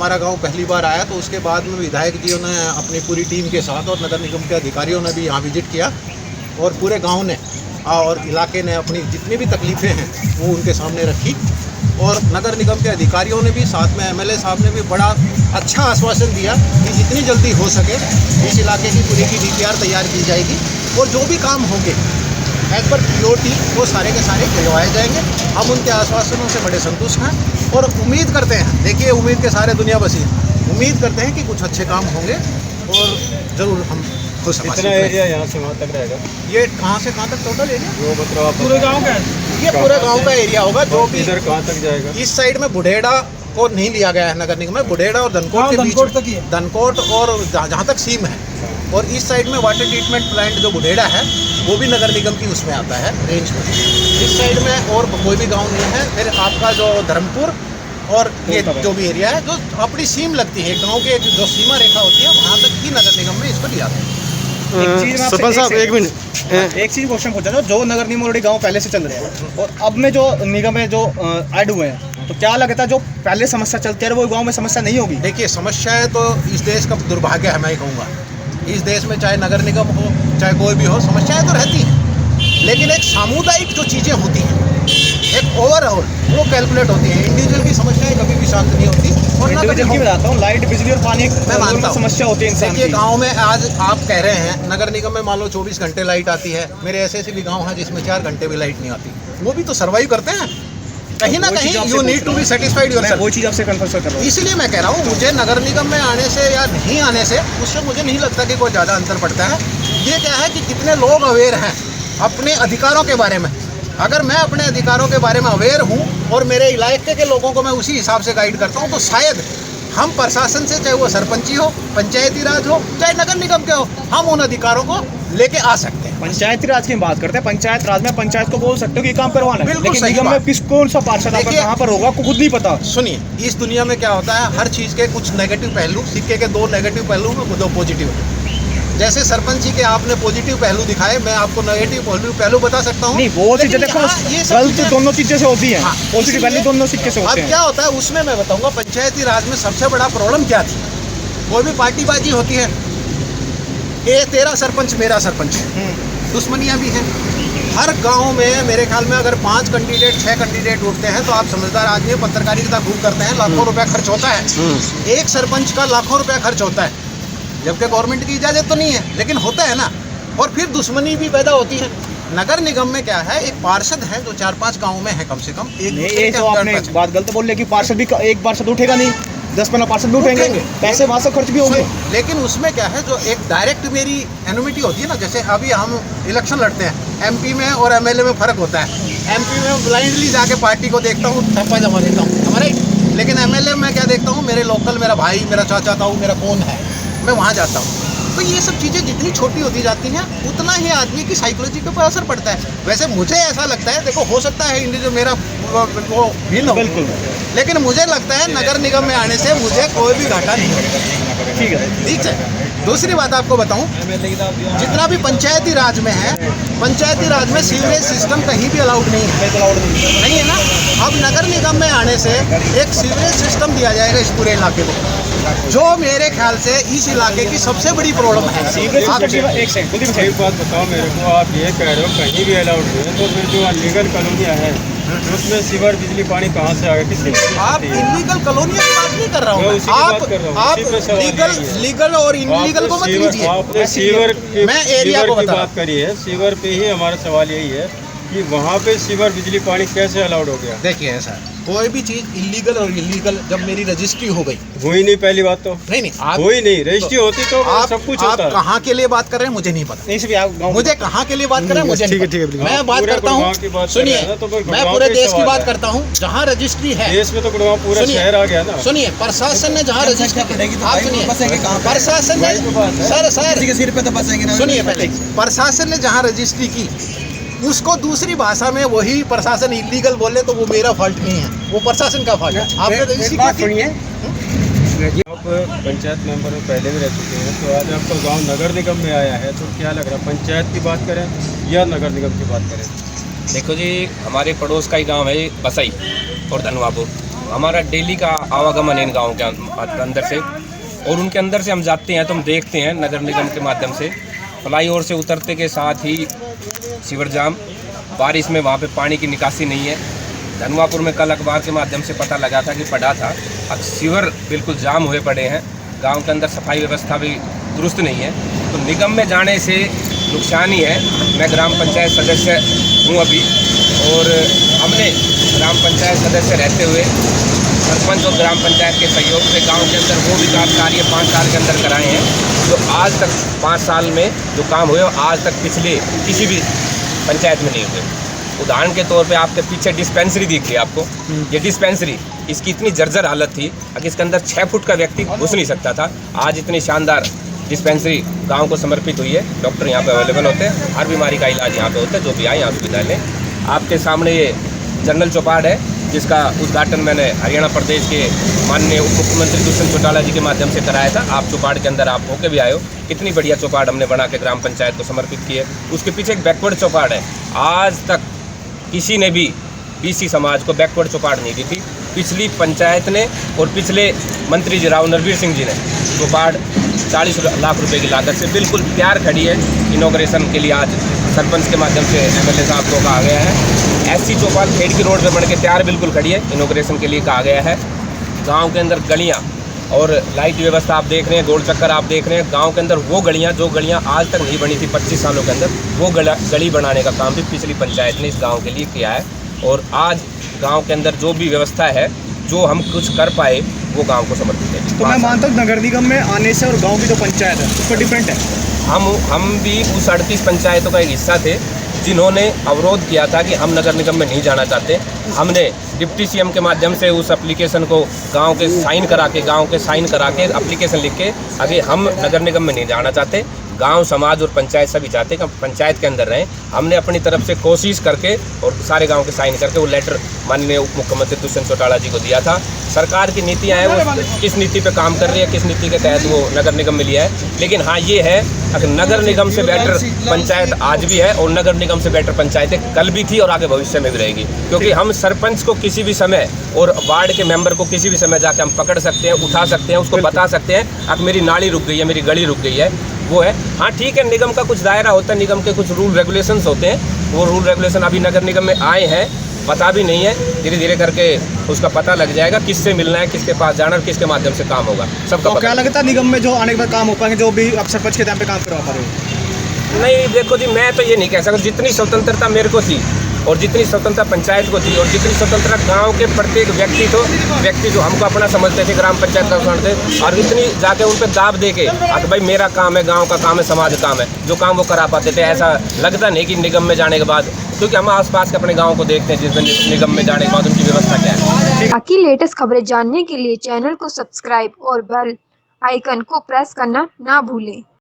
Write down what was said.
हमारा गांव पहली बार आया, तो उसके बाद में विधायक जी ने अपनी पूरी टीम के साथ और नगर निगम के अधिकारियों ने भी यहाँ विजिट किया और पूरे गांव ने और इलाके ने अपनी जितनी भी तकलीफ़ें हैं वो उनके सामने रखी। और नगर निगम के अधिकारियों ने भी, साथ में एमएलए साहब ने भी बड़ा अच्छा आश्वासन दिया कि जितनी जल्दी हो सके इस इलाके की पूरी की DPR तैयार की जाएगी और जो भी काम होंगे एज पर POT वो सारे के सारे करवाए जाएंगे। हम उनके आश्वासनों से बड़े संतुष्ट हैं और उम्मीद करते हैं, देखिए उम्मीद के सारे दुनिया बसी है, उम्मीद करते हैं कि कुछ अच्छे काम होंगे और ज़रूर हम खुश हैं। कितना एरिया यहाँ से वहाँ तक रहेगा? ये कहाँ से कहाँ तक टोटल एरिया? जो मतलब पूरे गांव का, ये पूरे गांव का एरिया होगा। जो भी इधर कहाँ तक जाएगा? इस साइड में बुढ़ेड़ा को नहीं लिया गया है नगर निगम में, बुढ़ेड़ा और धनकोट के बीच तक ही है, धनकोट और जहाँ तक सीम है। और इस साइड में वाटर ट्रीटमेंट प्लांट जो बुढ़ेड़ा है वो भी नगर निगम की उसमें आता है रेंज में। इस साइड में और कोई भी गांव नहीं है। फिर आपका जो धर्मपुर और ये जो भी एरिया है जो अपनी सीम लगती है गांव के, जो सीमा रेखा होती है वहाँ तक ही नगर निगम में इसको लिया है। सरपंच साहब एक मिनट, एक चीज क्वेश्चन पूछा था, जो नगर निगम ऑलरेडी गांव पहले से चल रहे हैं और अब में जो निगम है जो ऐड हुए हैं, तो क्या लगता है जो पहले समस्या चलती है वो गांव में समस्या नहीं होगी? देखिए, समस्याएं तो इस देश का दुर्भाग्य है, मैं कहूँगा। इस देश में चाहे नगर निगम हो चाहे कोई भी हो, समस्याएं तो रहती हैं, लेकिन एक सामुदायिक जो चीज़ें होती हैं, एक ओवरऑल वो कैलकुलेट होती है। इंडिविजुअल की समस्याएं कभी भी शांत नहीं होती। और इंडिविजुअल की बताता हूँ, लाइट बिजली और पानी मैं मानता हूँ समस्या होती है इंसान की। गाँव में आज आप कह रहे हैं नगर निगम में मान लो 24 घंटे लाइट आती है, मेरे ऐसे भी गाँव हैं जिसमें 4 घंटे भी लाइट नहीं आती, वो भी तो सर्वाइव करते हैं। कहीं ना कहीं you need to be satisfied yourself. वो चीज़ आपसे कन्फर्म कर रहा हूँ, इसलिए मैं कह रहा हूँ मुझे नगर निगम में आने से या नहीं आने से उससे मुझे नहीं लगता कि कोई ज़्यादा अंतर पड़ता है। ये क्या है कि कितने लोग अवेयर हैं अपने अधिकारों के बारे में। अगर मैं अपने अधिकारों के बारे में अवेयर हूँ और मेरे इलाके के लोगों को मैं उसी हिसाब से गाइड करता हूँ, तो शायद हम प्रशासन से, चाहे वो सरपंची हो, पंचायती राज हो, चाहे नगर निगम के हो, हम उन अधिकारों को लेके आ सकते हैं। पंचायती राज की बात करते हैं, पंचायत राज में पंचायत को बोल सकते हो कि काम करवाना है, बिल्कुल लेकिन निगम में किस कौन सा पार्षद आपका कहाँ पर होगा आपको खुद नहीं पता। सुनिए, इस दुनिया में क्या होता है, हर चीज़ के कुछ नेगेटिव पहलू, सिक्के के 2 नेगेटिव पहलू में 2 पॉजिटिव। जैसे सरपंच जी के आपने पॉजिटिव पहलू दिखाए, मैं आपको नेगेटिव पहलू बता सकता हूँ। नहीं, वो चीजें देखो, गलत दोनों चीजें से होती हैं, पॉजिटिव पहलू दोनों सिक्के से होते हैं। अब क्या होता है उसमें मैं बताऊंगा, पंचायती राज में सबसे बड़ा प्रॉब्लम क्या थी। कोई भी पार्टीबाजी होती है, ये तेरा सरपंच मेरा सरपंच, दुश्मनियां भी हैं हर गांव में। मेरे ख्याल में अगर 5 कैंडिडेट 6 कैंडिडेट उठते हैं तो आप समझदार आदमी पत्रकारिता खूब करते हैं, लाखों रुपया खर्च होता है। एक सरपंच का लाखों रुपया खर्च होता है, जबकि गवर्नमेंट की इजाज़त तो नहीं है, लेकिन होता है ना। और फिर दुश्मनी भी पैदा होती है। नगर निगम में क्या है, एक पार्षद है जो 4-5 गाँव में है कम से कम। एक तो आपने बात गलत बोल रहे कि पार्षद भी एक पार्षद उठेगा नहीं, 10-15 पार्षद भी उठेंगे, पैसे वहाँ से खर्च भी होंगे। लेकिन उसमें क्या है, जो एक डायरेक्ट मेरी एनुमिटी होती है ना, जैसे अभी हम इलेक्शन लड़ते हैं, MP में और MLA में फ़र्क होता है। MP में ब्लाइंडली जाके पार्टी को देखता हूँ, ठप्पा जमा देता हूँ, हमारे। लेकिन MLA में क्या देखता हूँ, मेरे लोकल, मेरा भाई, मेरा चाचा ताऊ, मेरा कौन है, मैं वहाँ जाता हूँ। तो ये सब चीज़ें जितनी छोटी होती जाती हैं उतना ही आदमी की साइकोलॉजी के ऊपर असर पड़ता है। वैसे मुझे ऐसा लगता है, देखो हो सकता है इंडिविजुअल मेरा वो भिन्न हो, बिल्कुल, लेकिन मुझे लगता है नगर निगम में आने से मुझे कोई भी घाटा नहीं होगा। ठीक है, ठीक है। दूसरी बात आपको बताऊं, जितना भी पंचायती राज में है, पंचायती राज में सीवरेज सिस्टम कहीं भी अलाउड नहीं है, नहीं है ना। अब नगर निगम में आने से एक सीवरेज सिस्टम दिया जाएगा इस पूरे इलाके को, जो मेरे ख्याल से इस इलाके की सबसे बड़ी प्रॉब्लम है। एक बात बताओ मेरे को, आप ये कह रहे हो कहीं भी अलाउड है, तो फिर जो अनलीगल कॉलोनियाँ हैं उसमें सीवर बिजली पानी कहाँ से आ गया? किसने? आप इलीगल कॉलोनियों की बात नहीं कर रहा हूँ, आप लीगल और इनलीगल को मत लीजिए। आपने सीवर मैं एरिया को की बात करी है, सीवर पे ही हमारा सवाल यही है कि वहाँ पे सीवर बिजली पानी कैसे अलाउड हो गया? देखिए, ऐसा कोई भी चीज़ इलीगल और इलीगल जब मेरी रजिस्ट्री हो गई, हुई नहीं, पहली बात तो नहीं आप हुई नहीं, रजिस्ट्री होती तो आप सब कुछ आप होता। कहाँ के लिए बात कर रहे हैं मुझे नहीं पता, मुझे कहाँ के लिए बात कर रहे हैं मुझे नहीं पता। मैं बात करता हूँ, सुनिए, मैं पूरे देश की बात करता हूँ जहाँ रजिस्ट्री है। देश में तो गुड़गांव पूरा शहर आ गया ना। सुनिए, प्रशासन ने जहाँ रजिस्ट्री, आप सुनिए, प्रशासन ने सर सुनिए, पहले प्रशासन ने जहाँ रजिस्ट्री की उसको दूसरी भाषा में वही प्रशासन इलीगल बोले तो वो मेरा फॉल्ट नहीं है, वो प्रशासन का फॉल्ट है। आपने तो इसी बात सुनिए। आप पंचायत मेंबर में पहले भी रह चुके हैं, तो आज आपका गांव नगर निगम में आया है, तो क्या लग रहा है, पंचायत की बात करें या नगर निगम की बात करें? देखो जी, हमारे पड़ोस का ही गांव है बसई और धनवापुर, हमारा डेली का आवागमन है इन गाँव के अंदर से, और उनके अंदर से हम जाते हैं तो हम देखते हैं नगर निगम के माध्यम से फ्लाईओवर से उतरते के साथ ही सीवर जाम, बारिश में वहाँ पे पानी की निकासी नहीं है। धनवापुर में कल अखबार के माध्यम से पता लगा था कि पड़ा था, अब सीवर बिल्कुल जाम हुए पड़े हैं, गांव के अंदर सफाई व्यवस्था भी दुरुस्त नहीं है। तो निगम में जाने से नुकसान ही है। मैं ग्राम पंचायत सदस्य हूँ अभी, और हमने ग्राम पंचायत सदस्य रहते हुए सरपंच और ग्राम पंचायत के सहयोग से गांव के अंदर वो विकास कार्य 5 साल के अंदर कराए हैं जो आज तक 5 साल में जो काम हुए आज तक पिछले किसी भी पंचायत में नहीं हुए। उदाहरण के तौर पे आपके पीछे डिस्पेंसरी दिख रही है आपको, ये डिस्पेंसरी इसकी इतनी जर्जर हालत थी कि इसके अंदर 6 फुट का व्यक्ति घुस नहीं सकता था। आज इतनी शानदार डिस्पेंसरी गांव को समर्पित हुई है। डॉक्टर यहाँ पे अवेलेबल होते हैं, हर बीमारी का इलाज यहाँ पे होता है, जो भी आए यहाँ सुविधा लें। आपके सामने ये जनरल चौपाट है जिसका उद्घाटन मैंने हरियाणा प्रदेश के माननीय उप मुख्यमंत्री दुष्यंत चौटाला जी के माध्यम से कराया था। आप चौपाट के अंदर आप होके भी आए हो, कितनी बढ़िया चौपाट हमने बना के ग्राम पंचायत को समर्पित की है। उसके पीछे एक बैकवर्ड चौपाट है, आज तक किसी ने भी बीसी समाज को बैकवर्ड चौपाट नहीं दी थी। पिछली पंचायत ने और पिछले मंत्री जी राव नरवीर सिंह जी ने चौपाट 40 लाख रुपए की लागत से बिल्कुल तैयार खड़ी है। इनॉग्रेशन के लिए आज सरपंच के माध्यम से एमएलए साहब को कहा गया है। ऐसी चौपाट खेड़ की रोड पे बन के तैयार बिल्कुल खड़ी है, इनॉग्रेशन के लिए कहा गया है। गाँव के अंदर गलियाँ और लाइट व्यवस्था आप देख रहे हैं, गोल चक्कर आप देख रहे हैं। गांव के अंदर वो गलियां जो गलियां आज तक नहीं बनी थी 25 सालों के अंदर, वो गली बनाने का काम भी पिछली पंचायत ने इस गांव के लिए किया है। और आज गांव के अंदर जो भी व्यवस्था है, जो हम कुछ कर पाए, वो गांव को समर्पित है। तो मैं मानता हूँ नगर निगम में आने से और गाँव की जो पंचायत है उसको डिफरेंट है। हम भी उस 38 पंचायतों का एक हिस्सा थे जिन्होंने अवरोध किया था कि हम नगर निगम में नहीं जाना चाहते। हमने डिप्टी सीएम के माध्यम से उस एप्लीकेशन को गांव के साइन करा के एप्लीकेशन लिख के आगे हम नगर निगम में नहीं जाना चाहते, गांव समाज और पंचायत सभी चाहते कि हम पंचायत के अंदर रहें। हमने अपनी तरफ से कोशिश करके और सारे गांव के साइन करके वो लेटर माननीय उप मुख्यमंत्री दुष्यंत चौटाला जी को दिया था। सरकार की नीतियाँ हैं, वो किस नीति पे काम कर रही है, किस नीति के तहत वो नगर निगम में लिया है। लेकिन हाँ ये है कि नगर निगम से बेटर पंचायत आज भी है और नगर निगम से बेटर पंचायतें कल भी थी और आगे भविष्य में भी रहेगी। क्योंकि हम सरपंच को किसी भी समय और वार्ड के मेंबर को किसी भी समय जाके हम पकड़ सकते हैं, उठा सकते हैं, उसको बता सकते हैं अब मेरी नाली रुक गई है, मेरी गली रुक गई है, वो है। हाँ ठीक है, निगम का कुछ दायरा होता है, निगम के कुछ रूल रेगुलेशंस होते हैं, वो रूल रेगुलेशन अभी नगर निगम में आए हैं, पता भी नहीं है, धीरे धीरे करके उसका पता लग जाएगा किससे मिलना है, किसके पास जाना है, किसके माध्यम से काम होगा, सबका तो क्या लगता है निगम में जो आने के बाद काम हो पाएंगे, जो भी आप सरपंच के टाइम पे काम करवा पा रहे हो? नहीं देखो जी, मैं तो ये नहीं कह सकता। जितनी स्वतंत्रता मेरे को थी और जितनी स्वतंत्रता पंचायत को थी और जितनी स्वतंत्रता गांव के प्रत्येक व्यक्ति जो हमको अपना समझते थे, ग्राम पंचायत का समझते, और इतनी जाके उन पर दाब दे के कि भाई मेरा काम है, गांव का काम है, समाज का काम है, जो काम वो करा पाते थे। ऐसा लगता नहीं कि निगम में जाने के बाद, क्योंकि हम आसपास के अपने गाँव को देखते हैं जिस दिन निगम में जाने के बाद उनकी व्यवस्था क्या है। बाकी लेटेस्ट खबरें जानने के लिए चैनल को सब्सक्राइब और बेल आइकन को प्रेस करना ना भूलें।